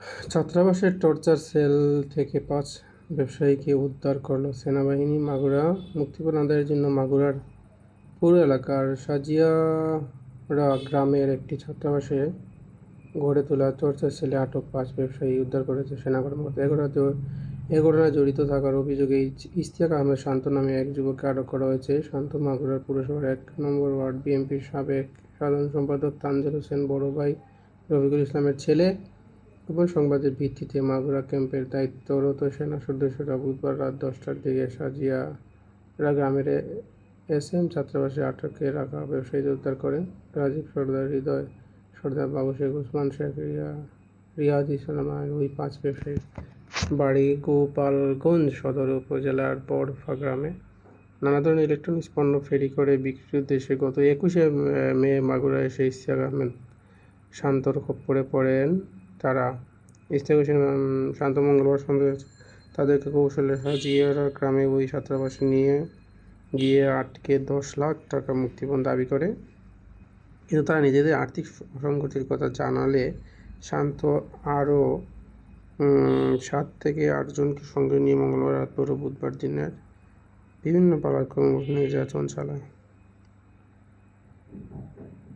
ছাত্রাবাসের torture sell থেকে ৫ ব্যবসায়ীকে উদ্ধার করল সেনাবাহিনী। মাগুরা। মুক্তিপণ আদায়ের জন্য মাগুরার পুরো এলাকার সাজিয়ারা গ্রামের একটি ছাত্রাবাসে গড়ে তোলা টর্চার সেলে আটক ৫ ব্যবসায়ী উদ্ধার করেছে সেনা কর্মকর্তা। এ ঘটনায় জড়িত থাকার অভিযোগে ইশতিয়াক আহমেদ শান্ত নামে এক যুবককে আটক করা হয়েছে। শান্ত মাগুরা পুরসভার ১ নম্বর ওয়ার্ড বিএনপির সাবেক সাধারণ সম্পাদক তানজিল হোসেন বড় ভাই রফিকুল ইসলামের ছেলে। গোপন সংবাদের ভিত্তিতে মাগুরা ক্যাম্পের দায়িত্বরত সেনা সদস্যরা বুধবার রাত ১০টার দিকে সাজিয়ারা গ্রামের এসএম ছাত্রাবাসে আটকে রাখা ব্যবসায়ীদের উদ্ধার করেন। রাজীব সর্দার, হৃদয় সর্দার, বাবু শেখ, ওসমান শেখ, রিয়াজ ইসলাম ওই ৫ ব্যবসায়ীর বাড়ি গোপালগঞ্জ সদর উপজেলার বড়ফা গ্রামে। নানা ধরনের ইলেকট্রনিক্স পণ্য ফেরি করে বিক্রির উদ্দেশ্যে গত ২১শে মে মাগুরা এসে ইশতিয়াক আহমেদ শান্তর খপ্পরে পড়েন তারা। ইশতিয়াক হোসেন শান্ত মঙ্গলবার সন্ধ্যায় তাদেরকে কৌশলে সাজিয়ারা গ্রামে ওই ছাত্রাবাসে নিয়ে গিয়ে আটকে ১০ লাখ টাকা মুক্তিপণ দাবি করে। কিন্তু তারা নিজেদের আর্থিক অসঙ্গতির কথা জানালে শান্ত আরও ৭ থেকে ৮ জনকে সঙ্গে নিয়ে মঙ্গলবার রাত ভোর বুধবার দিনের বিভিন্ন পাড়ায় ক্রমশ নির্যাতন চালায়।